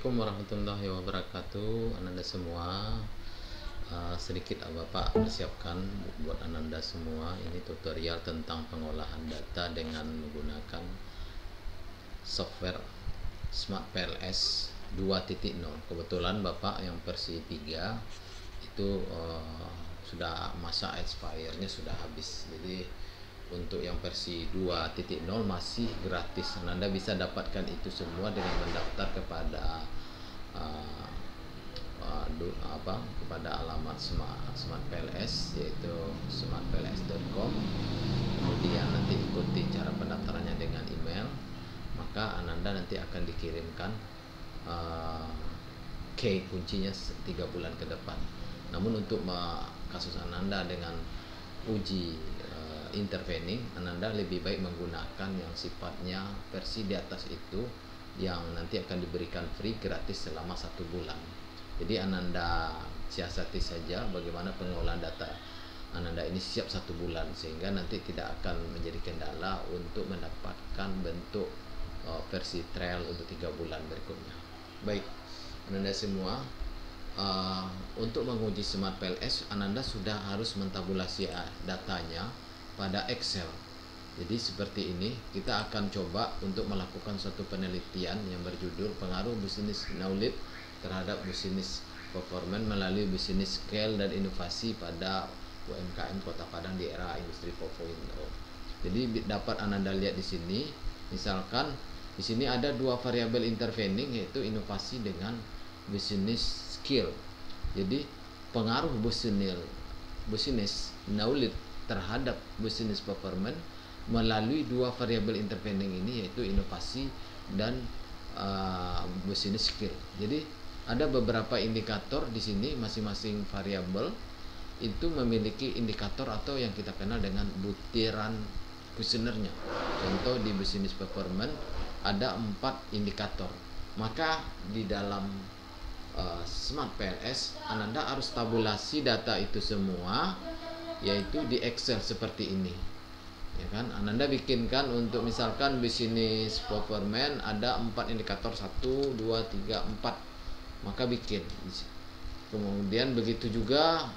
Assalamualaikum warahmatullahi wabarakatuh, Ananda semua. Sedikit Bapak persiapkan buat Ananda semua. Ini tutorial tentang pengolahan data dengan menggunakan software Smart PLS 2.0. Kebetulan Bapak yang versi 3 itu sudah masa expire-nya sudah habis. Jadi untuk yang versi 2.0 masih gratis. Anda bisa dapatkan itu semua dengan mendaftar kepada kepada alamat Smart PLS, yaitu smartpls.com. Kemudian nanti ikuti cara pendaftarannya dengan email, maka Ananda nanti akan dikirimkan key kuncinya 3 bulan ke depan. Namun untuk kasus Ananda dengan uji intervening, Ananda lebih baik menggunakan yang sifatnya versi di atas itu, yang nanti akan diberikan free gratis selama 1 bulan. Jadi Ananda siasati saja bagaimana pengolahan data Ananda ini siap 1 bulan, sehingga nanti tidak akan menjadi kendala untuk mendapatkan bentuk versi trial untuk 3 bulan berikutnya. Baik Ananda semua, untuk menguji Smart PLS Ananda sudah harus mentabulasi datanya pada Excel. Jadi seperti ini, kita akan coba untuk melakukan suatu penelitian yang berjudul pengaruh bisnis knowledge terhadap bisnis performance melalui bisnis scale dan inovasi pada UMKM Kota Padang di era industri 4.0. Jadi dapat Ananda lihat di sini, misalkan di sini ada 2 variabel intervening, yaitu inovasi dengan bisnis skill. Jadi pengaruh bisnis knowledge terhadap bisnis performance melalui 2 variabel intervening ini, yaitu inovasi dan bisnis skill. Jadi ada beberapa indikator di sini, masing-masing variabel itu memiliki indikator atau yang kita kenal dengan butiran kuesionernya. Contoh di bisnis performance ada 4 indikator. Maka di dalam Smart PLS Ananda harus tabulasi data itu semua, yaitu di Excel seperti ini, ya kan. Ananda bikinkan untuk misalkan bisnis performance ada 4 indikator, 1, 2, 3, 4, maka bikin. Kemudian begitu juga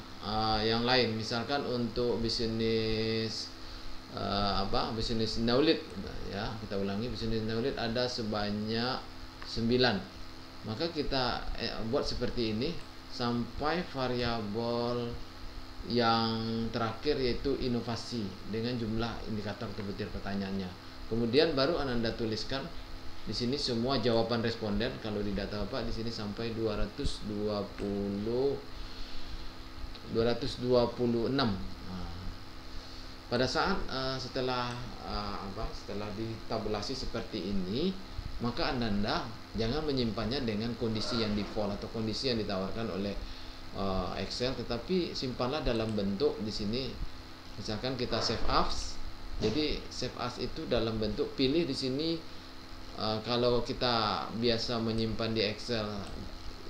yang lain, misalkan untuk bisnis bisnis knowledge, ya kita ulangi, bisnis knowledge ada sebanyak 9, maka kita buat seperti ini sampai variabel yang terakhir, yaitu inovasi dengan jumlah indikator atau butir pertanyaannya. Kemudian baru Ananda tuliskan di sini semua jawaban responden. Kalau di data Bapak di sini sampai 226. Pada saat setelah ditabulasi seperti ini, maka Ananda jangan menyimpannya dengan kondisi yang default atau kondisi yang ditawarkan oleh Excel, tetapi simpanlah dalam bentuk di sini. Misalkan kita save as. Jadi save as itu dalam bentuk, pilih di sini. Kalau kita biasa menyimpan di Excel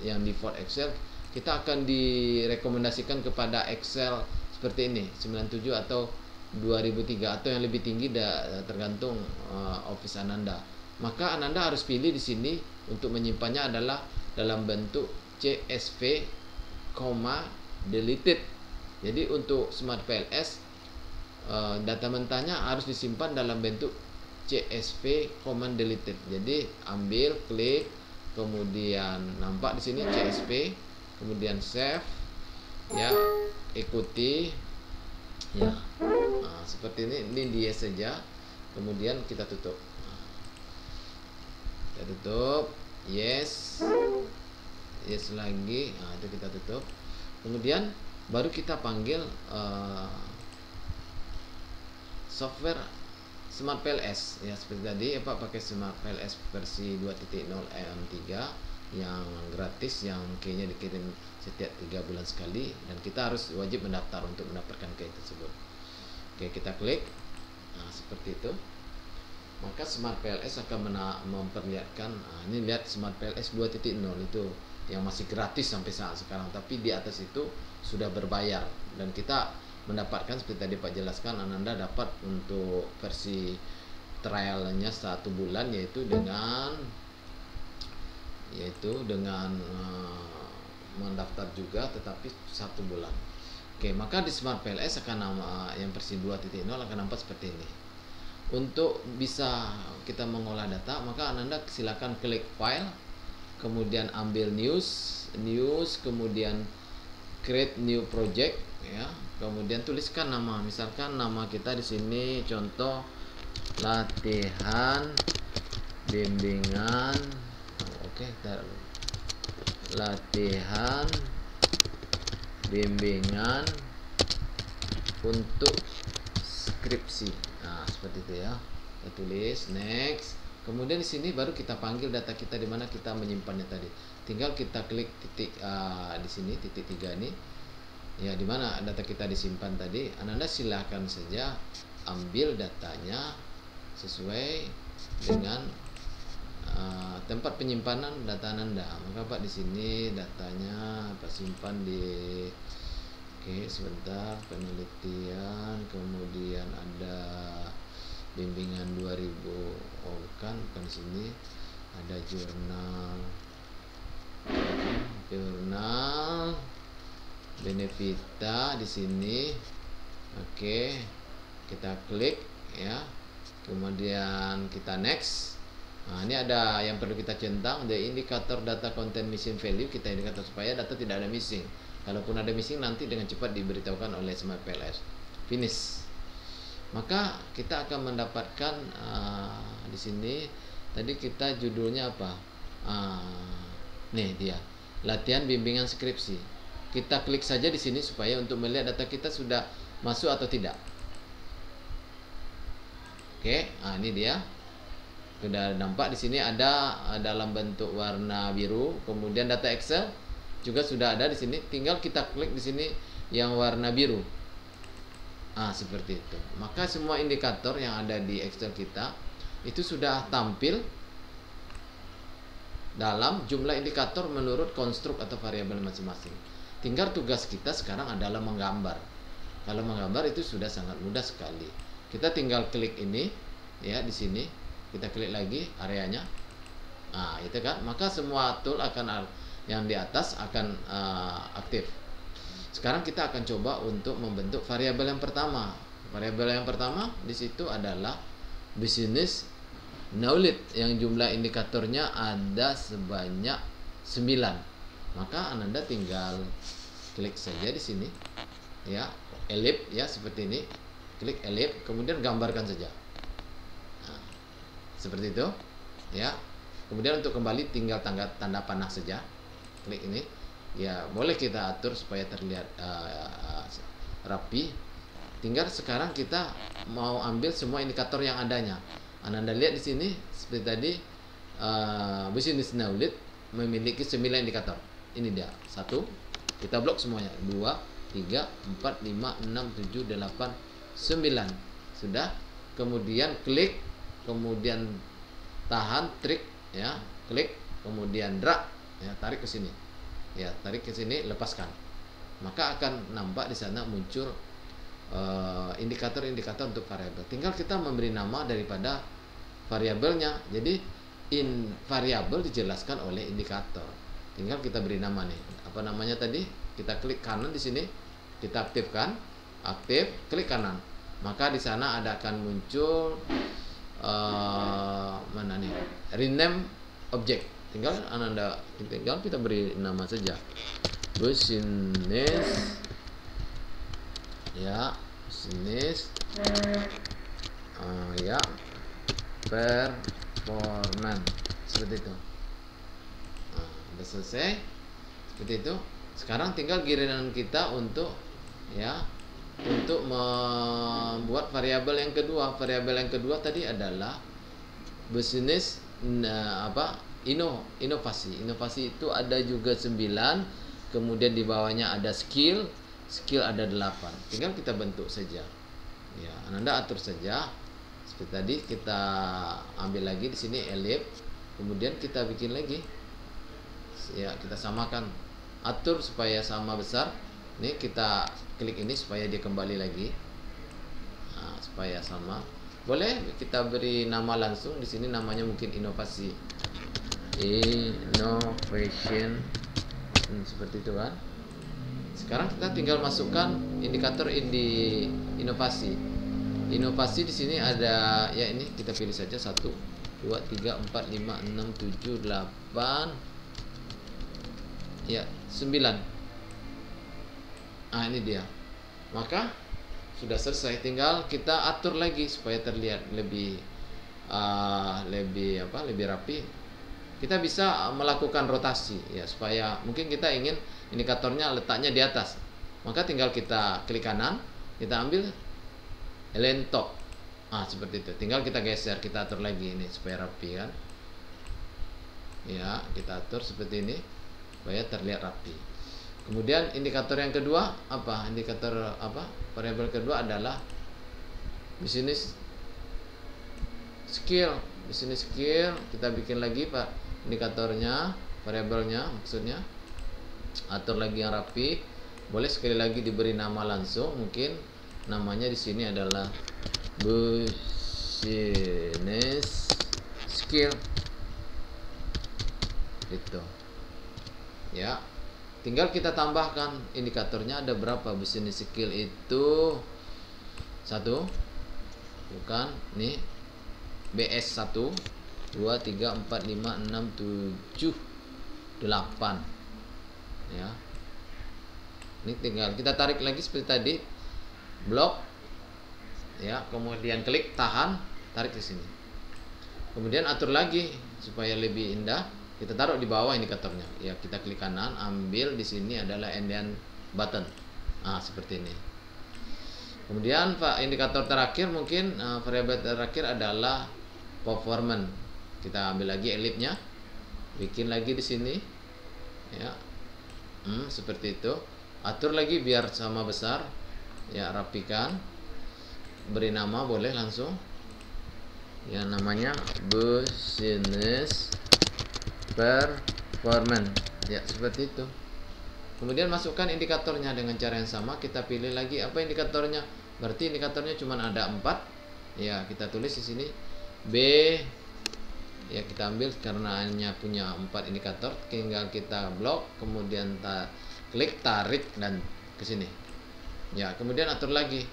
yang default Excel, kita akan direkomendasikan kepada Excel seperti ini, 97 atau 2003 atau yang lebih tinggi, tergantung office Ananda. Maka Ananda harus pilih di sini untuk menyimpannya adalah dalam bentuk CSV, deleted. Jadi untuk Smart PLS data mentahnya harus disimpan dalam bentuk CSV, deleted. Jadi ambil, klik, kemudian nampak di sini CSV, kemudian save, ya, ikuti, ya. Seperti ini dia saja. Kemudian kita tutup. Kita tutup, yes lagi. Itu kita tutup. Kemudian baru kita panggil software Smart PLS, ya seperti tadi Pak pakai Smart PLS versi 2.0 EM3 yang gratis, yang key-nya dikirim setiap 3 bulan sekali, dan kita harus wajib mendaftar untuk mendapatkan key tersebut. Oke, kita klik. Nah, seperti itu. Maka Smart PLS akan memperlihatkan, ini lihat Smart PLS 2.0 itu yang masih gratis sampai saat sekarang, tapi di atas itu sudah berbayar, dan kita mendapatkan seperti tadi Pak jelaskan, Ananda dapat untuk versi trialnya 1 bulan, yaitu dengan yaitu dengan mendaftar juga tetapi 1 bulan. Oke, maka di Smart PLS akan nama yang versi 2.0 akan nampak seperti ini. Untuk bisa kita mengolah data, maka Ananda silakan klik file, kemudian ambil news, kemudian create new project ya. Kemudian tuliskan nama, misalkan nama kita di sini contoh latihan bimbingan. Oke, latihan bimbingan untuk skripsi. Nah, seperti itu ya. Kita tulis next. Kemudian di sini baru kita panggil data kita di mana kita menyimpannya tadi. Tinggal kita klik titik di sini titik 3 ini. Ya, di mana data kita disimpan tadi. Ananda silahkan saja ambil datanya sesuai dengan tempat penyimpanan data Ananda. Maka Pak di sini datanya Pak simpan di sebentar, penelitian, kemudian ada bimbingan 2000. Bukan sini ada jurnal Benefita di sini. Oke, kita klik ya. Kemudian kita next. Nah, ini ada yang perlu kita centang, the indikator data content missing value. Kita indikator supaya data tidak ada missing. Kalaupun ada missing nanti dengan cepat diberitahukan oleh Smart PLS. Finish. Maka kita akan mendapatkan di sini tadi kita judulnya apa? Nih dia, latihan bimbingan skripsi. Kita klik saja di sini supaya untuk melihat data kita sudah masuk atau tidak. Oke, ini dia. Sudah nampak di sini ada dalam bentuk warna biru, kemudian data Excel juga sudah ada di sini. Tinggal kita klik di sini yang warna biru. Seperti itu. Maka semua indikator yang ada di Excel kita itu sudah tampil dalam jumlah indikator menurut konstruk atau variabel masing-masing. Tinggal tugas kita sekarang adalah menggambar. Kalau menggambar itu sudah sangat mudah sekali. Kita tinggal klik ini ya di sini. Kita klik lagi areanya. Itu kan. Maka semua tool akan yang di atas akan aktif. Sekarang kita akan coba untuk membentuk variabel yang pertama. Variabel yang pertama di situ adalah business knowledge yang jumlah indikatornya ada sebanyak 9. Maka Ananda tinggal klik saja di sini ya, ellipse ya seperti ini. Klik ellipse, kemudian gambarkan saja. Seperti itu ya. Kemudian untuk kembali tinggal tanda panah saja. Klik ini. Ya, boleh kita atur supaya terlihat rapi. Tinggal sekarang kita mau ambil semua indikator yang adanya. Ananda lihat di sini seperti tadi business knowledge memiliki 9 indikator. Ini dia. 1, kita blok semuanya. 2, 3, 4, 5, 6, 7, 8, 9. Sudah. Kemudian klik, kemudian tahan, trik ya, klik, kemudian drag ya, tarik ke sini. Ya, tarik ke sini, lepaskan. Maka akan nampak di sana muncul indikator-indikator untuk variabel. Tinggal kita memberi nama daripada variabelnya. Jadi variabel dijelaskan oleh indikator. Tinggal kita beri nama nih. Apa namanya tadi? Kita klik kanan di sini, kita aktifkan, aktif, klik kanan. Maka di sana akan muncul mana nih? Rename object. Tinggal kita beri nama saja. Business ya, business ya, performance. Seperti itu. Sudah selesai. Seperti itu. Sekarang tinggal giliran kita untuk membuat variabel yang kedua. Variabel yang kedua tadi adalah business inovasi. Inovasi itu ada juga 9. Kemudian di bawahnya ada skill ada 8. Tinggal kita bentuk saja. Ya, Anda atur saja. Seperti tadi kita ambil lagi di sini ellipse. Kemudian kita bikin lagi. Ya, kita samakan, atur supaya sama besar. Ini kita klik ini supaya dia kembali lagi. Supaya sama. Boleh kita beri nama langsung di sini, namanya mungkin inovasi. innovation. Seperti itu kan. Sekarang kita tinggal masukkan indikator inovasi. Inovasi di sini ada, ya ini kita pilih saja 1, 2, 3, 4, 5, 6, 7, 8, ya 9. Ini dia. Maka sudah selesai, tinggal kita atur lagi supaya terlihat lebih lebih rapi. Kita bisa melakukan rotasi ya, supaya mungkin kita ingin indikatornya letaknya di atas. Maka tinggal kita klik kanan, kita ambil align top. Seperti itu. Tinggal kita geser, kita atur lagi ini supaya rapi kan. Ya, kita atur seperti ini supaya terlihat rapi. Kemudian indikator yang kedua apa? Variabel kedua adalah business skill. Business skill kita bikin lagi Pak indikatornya, variabelnya maksudnya. Atur lagi yang rapi. Boleh sekali lagi diberi nama langsung, mungkin namanya di sini adalah business skill. Gitu. Ya. Tinggal kita tambahkan indikatornya ada berapa. Business skill itu 1, bukan nih, BS 1, 2, 3, 4, 5, 6, 7, 8 ya. Ini tinggal kita tarik lagi seperti tadi, blok ya, kemudian klik, tahan, tarik ke sini, kemudian atur lagi supaya lebih indah. Kita taruh di bawah indikatornya ya, kita klik kanan, ambil di sini adalah end button. Seperti ini. Kemudian indikator terakhir mungkin variabel terakhir adalah performance. Kita ambil lagi elipnya, bikin lagi di sini ya. Seperti itu. Atur lagi biar sama besar ya, rapikan. Beri nama boleh langsung ya, namanya business performance ya, seperti itu. Kemudian masukkan indikatornya dengan cara yang sama. Kita pilih lagi apa indikatornya. Berarti indikatornya cuma ada 4 ya, kita tulis di sini B ya, kita ambil karena hanya punya 4 indikator. Tinggal kita blok, kemudian klik, tarik dan ke sini ya. Kemudian atur lagi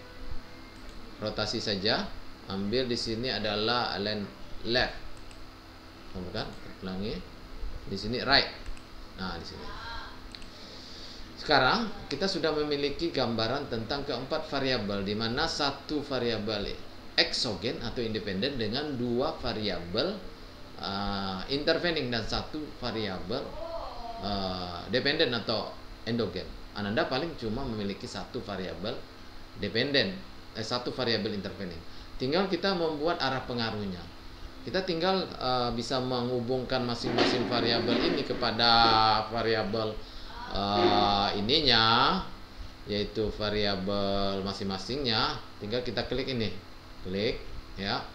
rotasi saja. Ambil di sini adalah align left, bukan, ulangi di sini right. Di sini. Sekarang kita sudah memiliki gambaran tentang keempat variabel, di mana satu variabel exogen atau independen dengan 2 variabel intervening dan 1 variabel dependen atau endogen. Ananda paling cuma memiliki 1 variabel dependen, 1 variabel intervening. Tinggal kita membuat arah pengaruhnya. Kita tinggal bisa menghubungkan masing-masing variabel ini kepada variabel ininya, yaitu variabel masing-masingnya. Tinggal kita klik ini, klik ya,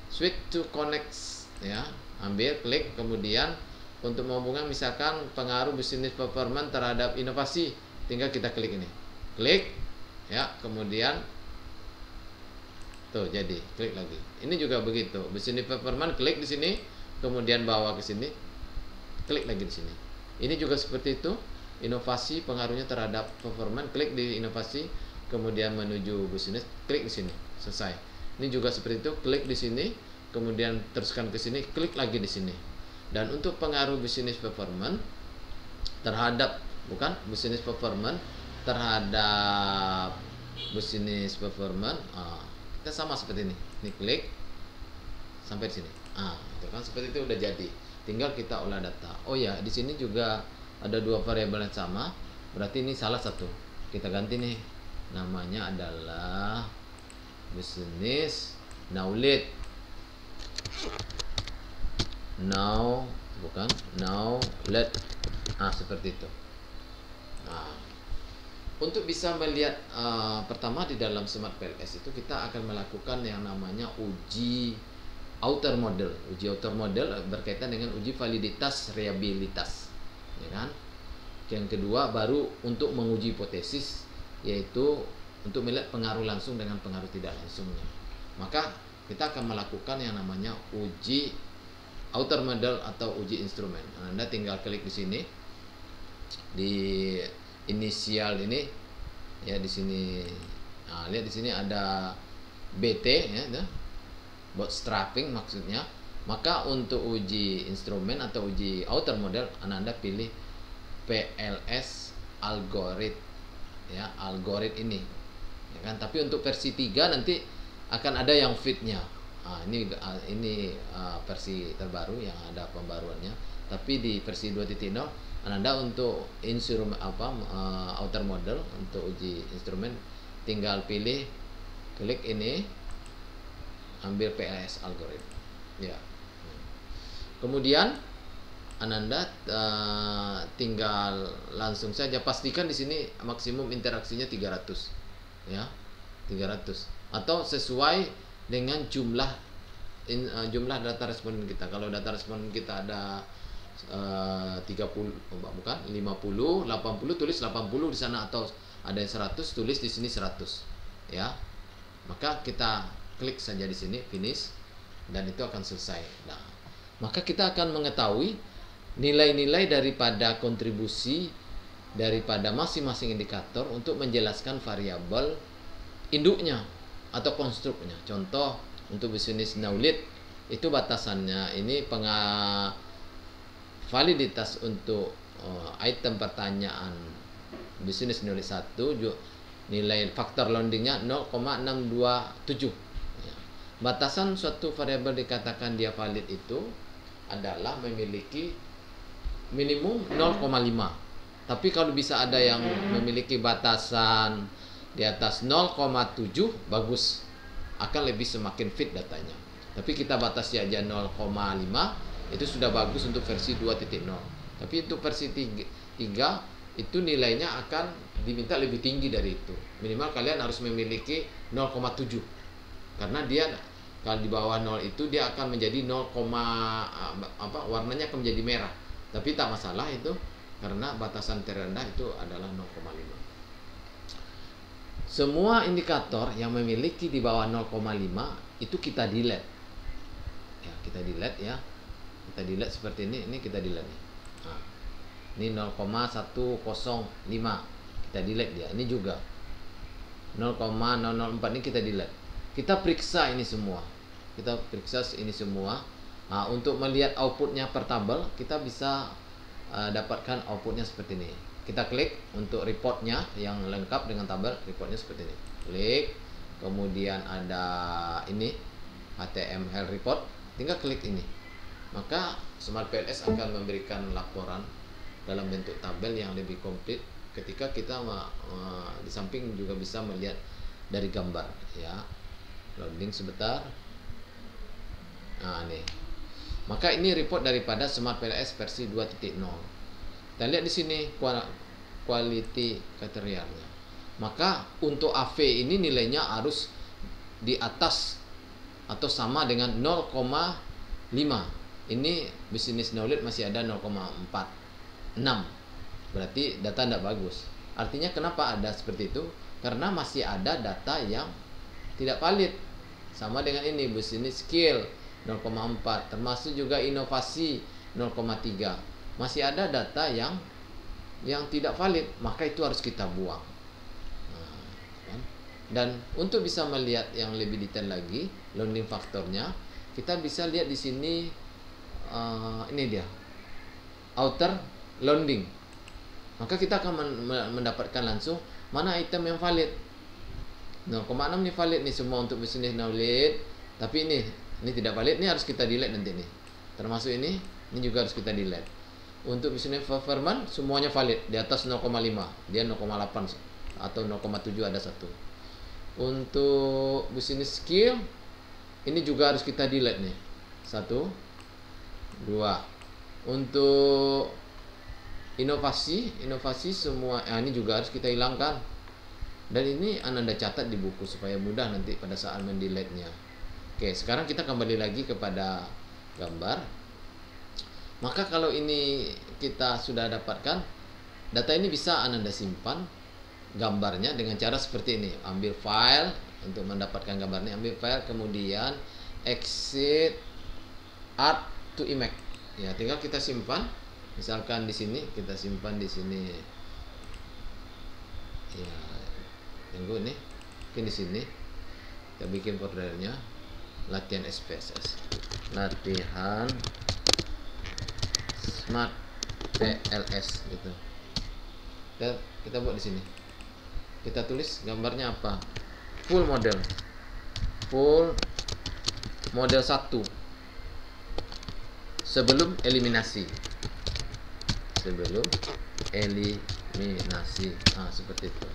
switch to connect ya, ambil, klik, kemudian untuk menghubungkan misalkan pengaruh business performance terhadap inovasi, tinggal kita klik ini, klik ya, kemudian tuh jadi, klik lagi. Ini juga begitu, business performance, klik di sini, kemudian bawa ke sini, klik lagi di sini. Ini juga seperti itu, inovasi pengaruhnya terhadap performance, klik di inovasi, kemudian menuju business, klik di sini, selesai. Ini juga seperti itu, klik di sini, kemudian teruskan ke sini, klik lagi di sini. Dan untuk pengaruh business performance terhadap, bukan, business performance terhadap business performance, kita sama seperti ini. Ini klik sampai di sini. Itu kan seperti itu udah jadi. Tinggal kita olah data. Oh ya, di sini juga ada 2 variabel yang sama. Berarti ini salah satu. Kita ganti nih. Namanya adalah business knowledge. Knowledge. Seperti itu. Untuk bisa melihat pertama di dalam Smart PLS itu kita akan melakukan yang namanya uji outer model. Uji outer model berkaitan dengan uji validitas reliabilitas, ya kan? Yang kedua baru untuk menguji hipotesis, yaitu untuk melihat pengaruh langsung dengan pengaruh tidak langsungnya. Maka kita akan melakukan yang namanya uji outer model atau uji instrumen. Anda tinggal klik di sini di inisial ini ya, di sini. Nah, lihat di sini ada BT ya, bootstrapping maksudnya. Maka untuk uji instrumen atau uji outer model Anda pilih PLS algorit ya, algorit ini ya kan. Tapi untuk versi 3 nanti akan ada yang fitnya. Nah, ini versi terbaru yang ada pembaruannya. Tapi di versi 2.0 Anda untuk instrumen outer model untuk uji instrumen tinggal pilih, klik ini, ambil PLS algorit ya. Kemudian Ananda tinggal langsung saja pastikan di sini maksimum interaksinya 300 ya, 300 atau sesuai dengan jumlah data responden kita. Kalau data responden kita ada 30 bukan 50, 80, tulis 80 di sana, atau ada yang 100 tulis di sini 100 ya. Maka kita klik saja di sini finish dan itu akan selesai. Nah, maka kita akan mengetahui nilai-nilai daripada kontribusi daripada masing-masing indikator untuk menjelaskan variabel induknya atau konstruknya. Contoh untuk bisnis knowledge itu batasannya ini validitas untuk item pertanyaan bisnis knowledge 1 nilai faktor loadingnya 0,627 ya. Batasan suatu variabel dikatakan dia valid itu adalah memiliki minimum 0,5. Tapi kalau bisa ada yang memiliki batasan di atas 0,7 bagus, akan lebih semakin fit datanya. Tapi kita batasi aja 0,5, itu sudah bagus untuk versi 2.0. Tapi untuk versi 3 itu nilainya akan diminta lebih tinggi dari itu. Minimal kalian harus memiliki 0,7. Karena dia kalau di bawah 0 itu dia akan menjadi 0, warnanya akan menjadi merah. Tapi tak masalah itu, karena batasan terendah itu adalah 0,5. Semua indikator yang memiliki di bawah 0,5 itu kita delete. Ya, kita delete ya. Kita delete seperti ini kita delete nih. Nah, ini 0,105 kita delete dia. Ini juga 0,004 ini kita delete. Kita periksa ini semua. Kita periksa ini semua. Nah, untuk melihat outputnya per tabel, kita bisa dapatkan outputnya seperti ini. Kita klik untuk reportnya yang lengkap dengan tabel, reportnya seperti ini. Klik, kemudian ada ini HTML report, tinggal klik ini. Maka Smart PLS akan memberikan laporan dalam bentuk tabel yang lebih komplit. Ketika kita di samping juga bisa melihat dari gambar ya. Loading sebentar. Nah, ini. Maka ini report daripada Smart PLS versi 2.0. Kita lihat di sini quality kriterianya. Maka untuk AV ini nilainya harus di atas atau sama dengan 0,5. Ini business knowledge masih ada 0,46. Berarti data tidak bagus. Artinya kenapa ada seperti itu? Karena masih ada data yang tidak valid. Sama dengan ini business skill 0,4, termasuk juga inovasi 0,3. Masih ada data yang tidak valid, maka itu harus kita buang. Nah, kan? Dan untuk bisa melihat yang lebih detail lagi loading faktornya, kita bisa lihat di sini ini dia outer loading. Maka kita akan mendapatkan langsung mana item yang valid. 0,6 ini valid nih semua untuk business knowledge, tapi ini tidak valid, ini harus kita delete nanti nih. Termasuk ini juga harus kita delete. Untuk business performance semuanya valid di atas 0,5, dia 0,8 atau 0,7 ada satu. Untuk business skill ini juga harus kita delete nih. 1, 2. Untuk inovasi semua ini juga harus kita hilangkan. Dan ini Anda catat di buku supaya mudah nanti pada saat mendelete-nya. Oke, sekarang kita kembali lagi kepada gambar. Maka kalau ini kita sudah dapatkan, data ini bisa Anda simpan gambarnya dengan cara seperti ini. Ambil file untuk mendapatkan gambarnya, ambil file, kemudian exit add satu image. Ya, tinggal kita simpan. Misalkan di sini kita simpan di sini. Ya, tunggu nih. Mungkin di sini kita bikin foldernya latihan SPSS. Latihan Smart PLS gitu. Kita buat di sini. Kita tulis gambarnya apa? Full model 1 sebelum eliminasi. Nah, seperti itu.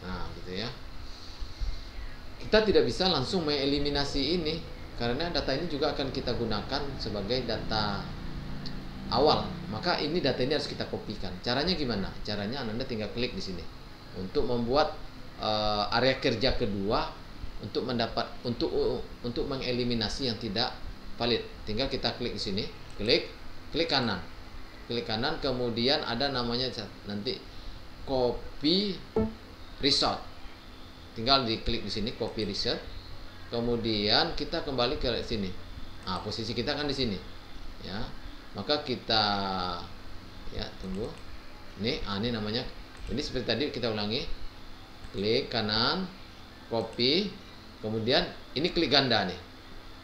Nah, gitu ya. Kita tidak bisa langsung mengeliminasi ini karena data ini juga akan kita gunakan sebagai data awal. Maka ini data ini harus kita kopikan. Caranya gimana? Caranya Anda tinggal klik di sini untuk membuat area kerja kedua untuk mengeliminasi yang tidak valid. Tinggal kita klik di sini, klik kanan, kemudian ada namanya nanti copy result. Tinggal diklik di sini copy result. Kemudian kita kembali ke sini. Nah, posisi kita kan di sini, ya. Maka kita tunggu. Ini namanya. Ini seperti tadi kita ulangi. Klik kanan, copy, kemudian ini klik ganda nih.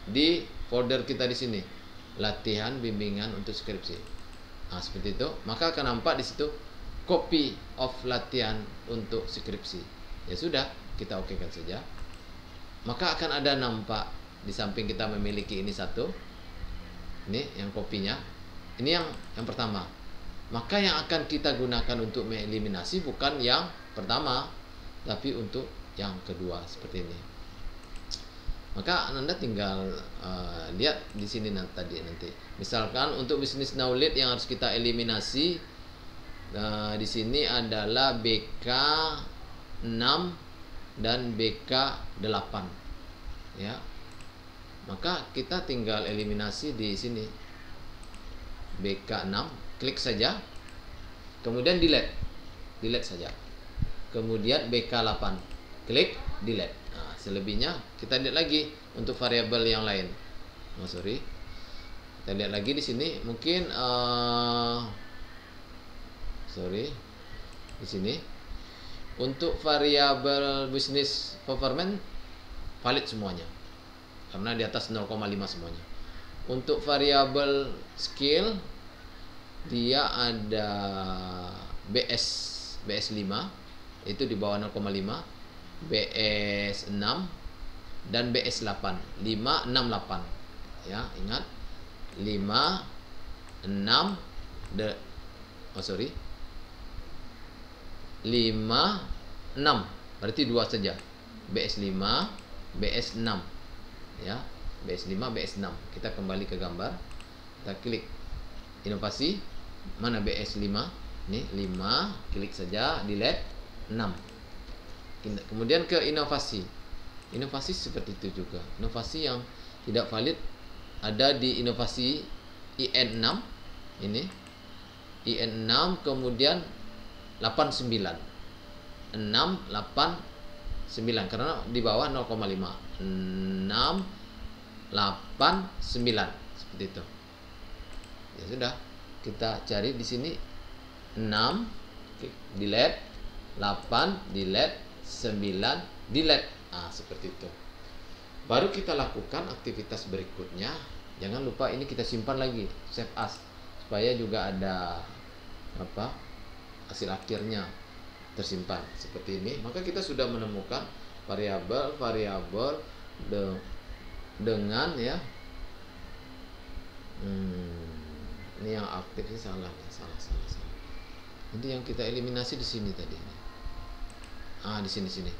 Di folder kita di sini. Latihan bimbingan untuk skripsi. Nah, seperti itu. Maka akan nampak di situ copy of latihan untuk skripsi. Ya sudah, kita okekan saja. Maka akan ada nampak di samping kita memiliki ini satu. Ini yang kopinya. Ini yang pertama. Maka yang akan kita gunakan untuk mengeliminasi bukan yang pertama, tapi untuk yang kedua seperti ini. Maka Anda tinggal lihat di sini nanti. Misalkan untuk bisnis knowledge yang harus kita eliminasi, di sini adalah BK6 dan BK8, ya. Maka kita tinggal eliminasi di sini BK6, klik saja, kemudian delete saja, kemudian BK8, klik delete. Nah, selebihnya kita lihat lagi untuk variabel yang lain. Kita lihat lagi di sini mungkin di sini untuk variabel bisnis performance valid semuanya karena di atas 0,5 semuanya. Untuk variabel skill dia ada BS5 itu di bawah 0,5, BS6 dan BS8, 5, 6, 8. Ya, ingat 5, 6 5, 6 berarti 2 saja. BS5, BS6, ya. BS5, BS6. Kita kembali ke gambar. Kita klik inovasi. Mana BS5? Ini 5, klik saja, delete 6. Kemudian ke inovasi. Inovasi seperti itu juga. Inovasi yang tidak valid ada di inovasi IN6 ini. IN6 kemudian 89. 6, 8, 9 karena di bawah 0,5. 6, 8, 9 seperti itu. Ya sudah, kita cari di sini 6, delete, 8, delete, 9, delete. Nah, seperti itu. Baru kita lakukan aktivitas berikutnya. Jangan lupa ini kita simpan lagi, save as, supaya juga ada hasil akhirnya tersimpan seperti ini. Maka kita sudah menemukan variabel dengan ya ini yang aktif ini salah. Ini yang kita eliminasi di sini tadi. Di sini.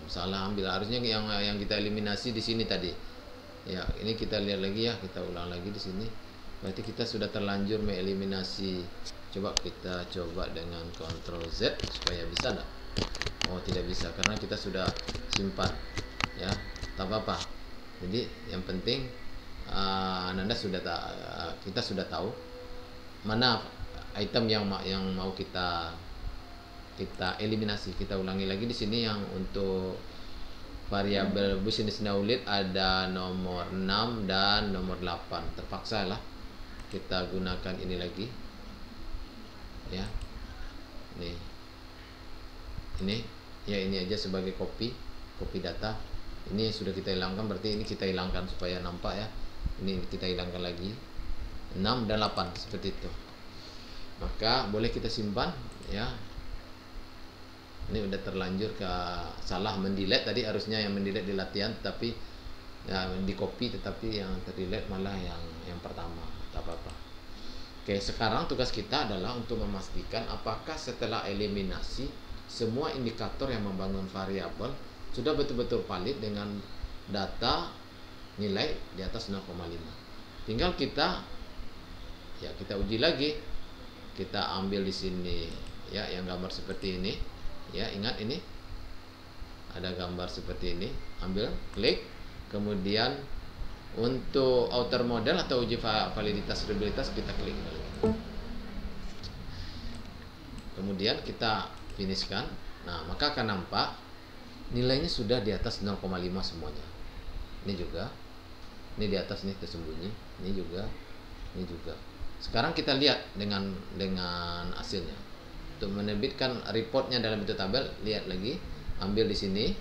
Salah ambil, harusnya yang kita eliminasi di sini tadi. Ya, ini kita lihat lagi ya, kita ulang lagi di sini. Berarti kita sudah terlanjur mengeliminasi. Coba kita coba dengan Ctrl Z supaya bisa enggak? Oh, tidak bisa karena kita sudah simpan. Ya, tak apa-apa. Jadi yang penting kita sudah tahu mana item yang mau kita kita eliminasi. Kita ulangi lagi di sini yang untuk variabel business knowledge ada nomor 6 dan nomor 8. Terpaksa lah kita gunakan ini lagi ya. Ini ya, ini aja sebagai copy data. Ini sudah kita hilangkan, berarti ini kita hilangkan supaya nampak ya. Ini kita hilangkan lagi 6 dan 8 seperti itu. Maka boleh kita simpan ya. Ini udah terlanjur ke salah mendelete tadi, harusnya yang mendelete di latihan tapi ya, di copy, tetapi yang terdelete malah yang pertama. Tak apa-apa. Oke, sekarang tugas kita adalah untuk memastikan apakah setelah eliminasi semua indikator yang membangun variabel sudah betul-betul valid dengan data nilai di atas 0,5. Tinggal kita uji lagi. Kita ambil di sini ya yang gambar seperti ini. Ya, ingat ini ada gambar seperti ini. Ambil, klik, kemudian untuk outer model atau uji validitas reliabilitas kita klik. Kemudian kita finishkan. Nah, maka akan nampak nilainya sudah di atas 0,5 semuanya. Ini juga. Ini di atas nih tersembunyi. Ini juga. Ini juga. Sekarang kita lihat dengan hasilnya. Untuk menerbitkan reportnya dalam bentuk tabel, lihat lagi, ambil di sini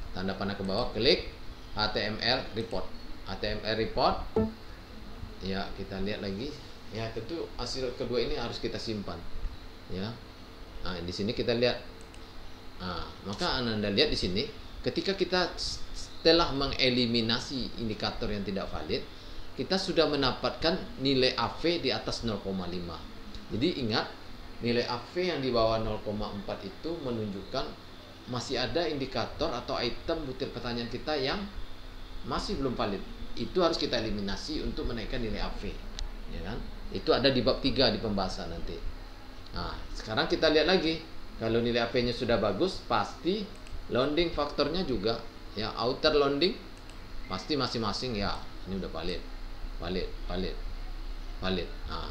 tanda panah ke bawah, klik HTML report. HTML report ya, kita lihat lagi ya. Tentu hasil kedua ini harus kita simpan ya. Nah, di sini kita lihat. Nah, maka Anda lihat di sini ketika kita setelah mengeliminasi indikator yang tidak valid, kita sudah mendapatkan nilai AV di atas 0,5. Jadi ingat, nilai AV yang di bawah 0,4 itu menunjukkan masih ada indikator atau item butir pertanyaan kita yang masih belum valid. Itu harus kita eliminasi untuk menaikkan nilai AV, ya kan? Itu ada di bab 3 di pembahasan nanti. Nah, sekarang kita lihat lagi. Kalau nilai AV-nya sudah bagus, pasti loading faktornya juga ya, outer loading pasti masing-masing ya, ini udah valid. Nah,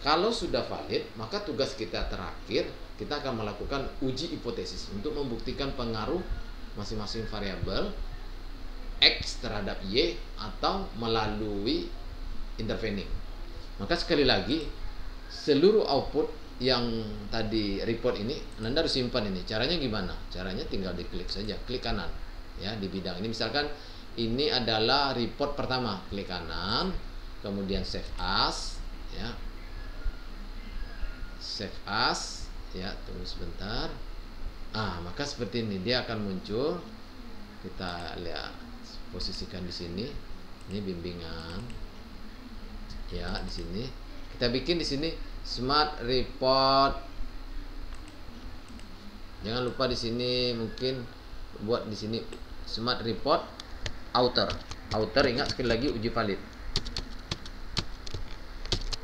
kalau sudah valid, maka tugas kita terakhir, kita akan melakukan uji hipotesis untuk membuktikan pengaruh masing-masing variabel X terhadap Y atau melalui intervening. Maka sekali lagi, seluruh output yang tadi report ini Anda harus simpan ini. Caranya gimana? Caranya tinggal diklik saja, klik kanan ya di bidang ini. Misalkan ini adalah report pertama, klik kanan, kemudian save as ya. Save as ya, tunggu sebentar. Maka seperti ini dia akan muncul. Kita lihat, posisikan di sini. Ini bimbingan. Ya, di sini. Kita bikin di sini Smart Report. Jangan lupa di sini mungkin buat di sini Smart Report outer. Outer, ingat sekali lagi uji valid.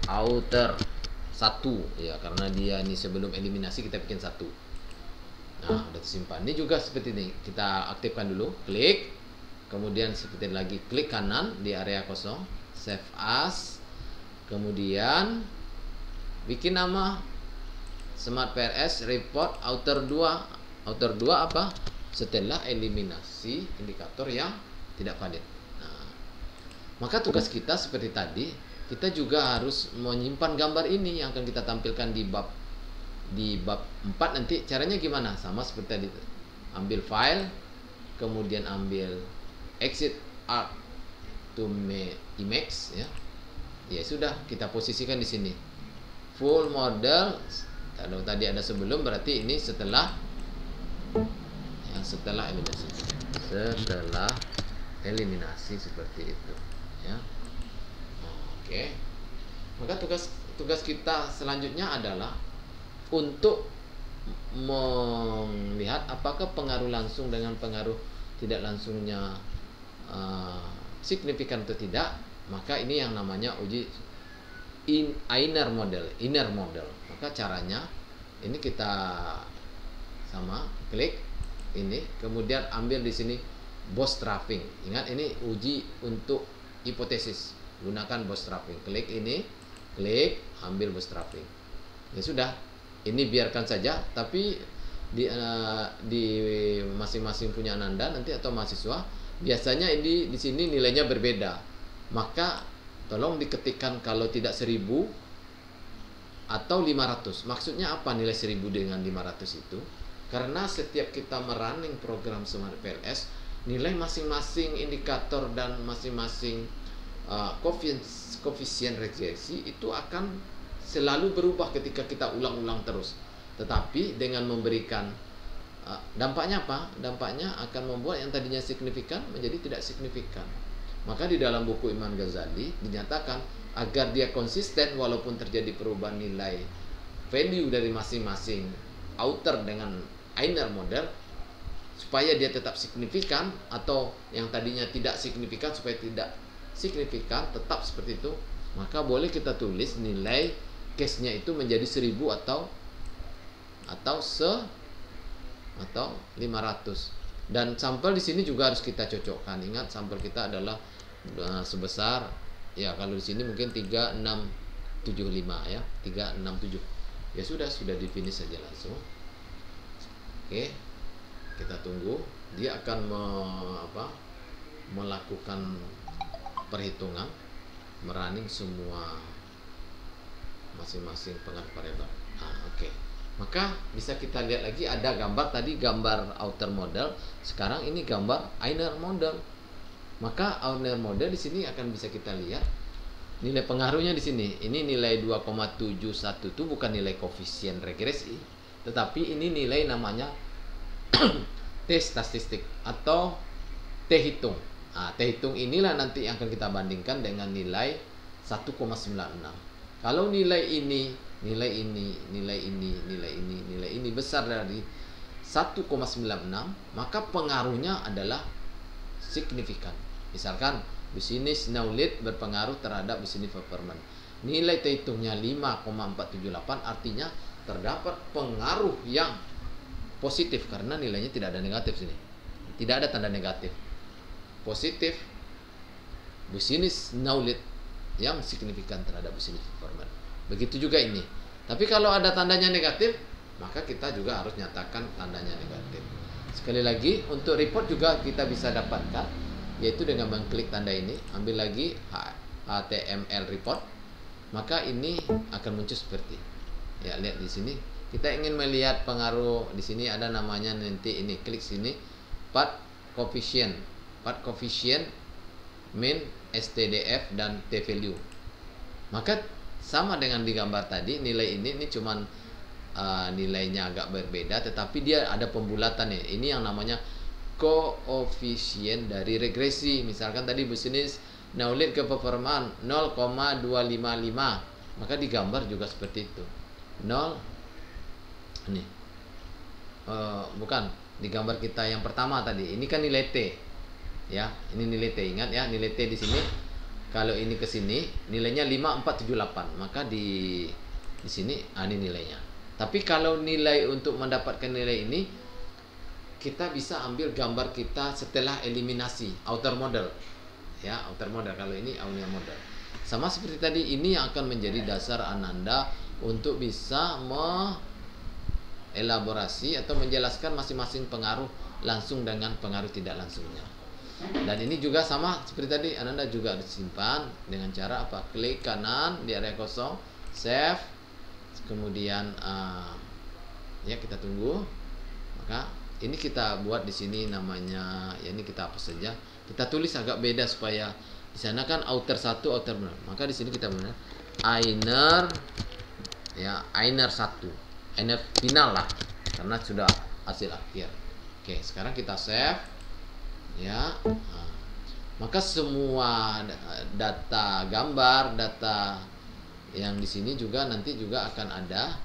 Outer 1 ya, karena dia ini sebelum eliminasi kita bikin 1. Nah, udah tersimpan. Ini juga seperti ini. Kita aktifkan dulu, klik. Kemudian seperti lagi klik kanan di area kosong, save as. Kemudian bikin nama Smart PRS Report outer 2. Outer 2 apa? Setelah eliminasi indikator yang tidak valid. Nah, maka tugas kita seperti tadi, kita juga harus menyimpan gambar ini yang akan kita tampilkan di bab 4 nanti. Caranya gimana? Sama seperti tadi. Ambil file, kemudian ambil exit art to image ya. Ya sudah, kita posisikan di sini. Full model. Kalau tadi ada sebelum, berarti ini setelah eliminasi. Setelah eliminasi seperti itu ya. Oke. Maka tugas kita selanjutnya adalah untuk melihat apakah pengaruh langsung dengan pengaruh tidak langsungnya signifikan atau tidak. Maka ini yang namanya uji inner model. Maka caranya ini kita sama klik ini, kemudian ambil di sini bootstrapping. Ingat, ini uji untuk hipotesis. Gunakan bootstrapping. Klik ini, klik, ambil bootstrapping. Ya sudah. ini biarkan saja, tapi di masing-masing punya Ananda nanti atau mahasiswa biasanya ini di sini nilainya berbeda, maka tolong diketikkan kalau tidak 1000 atau 500. Maksudnya apa nilai 1000 dengan 500 itu? Karena setiap kita merunning program Smart PLS, nilai masing-masing indikator dan masing-masing koefisien regresi itu akan selalu berubah ketika kita ulang-ulang terus. Tetapi dengan memberikan dampaknya apa? Dampaknya akan membuat yang tadinya signifikan menjadi tidak signifikan. Maka di dalam buku Imam Ghazali dinyatakan agar dia konsisten walaupun terjadi perubahan nilai value dari masing-masing outer dengan inner model, supaya dia tetap signifikan, atau yang tadinya tidak signifikan supaya tidak signifikan, tetap seperti itu, maka boleh kita tulis nilai case-nya itu menjadi 1000 atau 500. Dan sampel di sini juga harus kita cocokkan. Ingat, sampel kita adalah sebesar, ya kalau di sini mungkin 3675 ya, 367. Ya sudah di finish saja langsung. Oke. Kita tunggu, dia akan melakukan perhitungan, merunning semua masing-masing pengaruh variabel. Oke. Maka bisa kita lihat lagi ada gambar tadi, gambar outer model. Sekarang ini gambar inner model. Maka inner model di sini akan bisa kita lihat nilai pengaruhnya di sini. Ini nilai 2,71 itu bukan nilai koefisien regresi, tetapi ini nilai namanya T statistik atau T hitung. T hitung inilah nanti yang akan kita bandingkan dengan nilai 1,96. Kalau nilai ini besar dari 1,96, maka pengaruhnya adalah signifikan. Misalkan bisnis knowledge berpengaruh terhadap bisnis performance. Nilai T hitungnya 5,478, artinya terdapat pengaruh yang positif karena nilainya tidak ada negatif sini. Tidak ada tanda negatif. Positif bisnis knowledge yang signifikan terhadap bisnis performance. Begitu juga ini. Tapi kalau ada tandanya negatif, maka kita juga harus nyatakan tandanya negatif. Sekali lagi, untuk report juga kita bisa dapatkan, yaitu dengan mengklik tanda ini, ambil lagi HTML report, maka ini akan muncul seperti. Ya, lihat di sini. Kita ingin melihat pengaruh, di sini ada namanya nanti ini, klik sini, path coefficient, mean, STDF dan T value. Maka sama dengan di gambar tadi, nilai ini cuman nilainya agak berbeda, tetapi dia ada pembulatan ya. Ini yang namanya koefisien dari regresi. Misalkan tadi bisnis knowledge ke performance 0,255, maka di gambar juga seperti itu. 0 ini bukan di gambar kita yang pertama tadi. Ini kan nilai T. Ya, ini nilai T. Ingat ya, nilai T di sini. Kalau ini ke sini nilainya 5478, maka di sini ini nilainya. Tapi kalau nilai untuk mendapatkan nilai ini, kita bisa ambil gambar kita setelah eliminasi outer model. Ya, outer model. Kalau ini inner model. Sama seperti tadi, ini yang akan menjadi dasar Ananda untuk bisa elaborasi atau menjelaskan masing-masing pengaruh langsung dengan pengaruh tidak langsungnya. Dan ini juga sama seperti tadi, Ananda juga disimpan dengan cara apa? Klik kanan di area kosong, save, kemudian ya kita tunggu. Maka ini kita buat di sini namanya, ya ini kita hapus saja. Kita tulis agak beda supaya di sana kan outer 1, outer 2. Maka di sini kita benar inner, ya inner 1, inner final lah, karena sudah hasil akhir. Oke, sekarang kita save. Ya, maka semua data gambar, data yang di sini juga nanti juga akan ada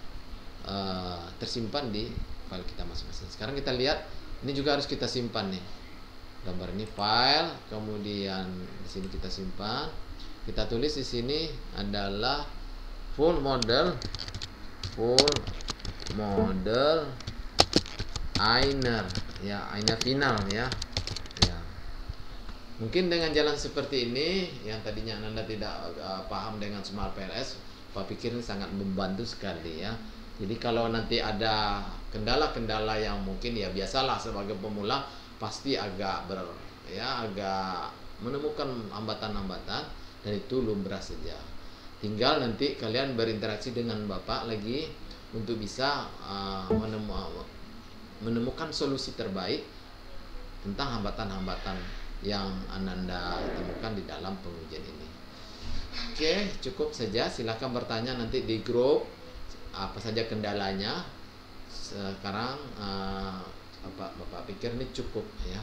tersimpan di file kita masing-masing. Sekarang kita lihat, ini juga harus kita simpan nih. Gambar ini file, kemudian di sini kita simpan. Kita tulis di sini adalah full model inner, ya inner final ya. Mungkin dengan jalan seperti ini, yang tadinya Anda tidak paham dengan Smart PLS, Pak pikir ini sangat membantu sekali ya. Jadi kalau nanti ada kendala-kendala yang mungkin ya biasalah sebagai pemula pasti agak menemukan hambatan-hambatan, dan itu lumrah saja. Tinggal nanti kalian berinteraksi dengan Bapak lagi untuk bisa menemukan solusi terbaik tentang hambatan-hambatan yang Ananda temukan di dalam pengujian ini. Oke, cukup saja. Silakan bertanya nanti di grup apa saja kendalanya. Sekarang Bapak pikir ini cukup ya.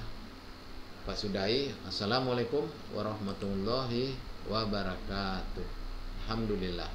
Pak sudahi. Assalamualaikum warahmatullahi wabarakatuh. Alhamdulillah.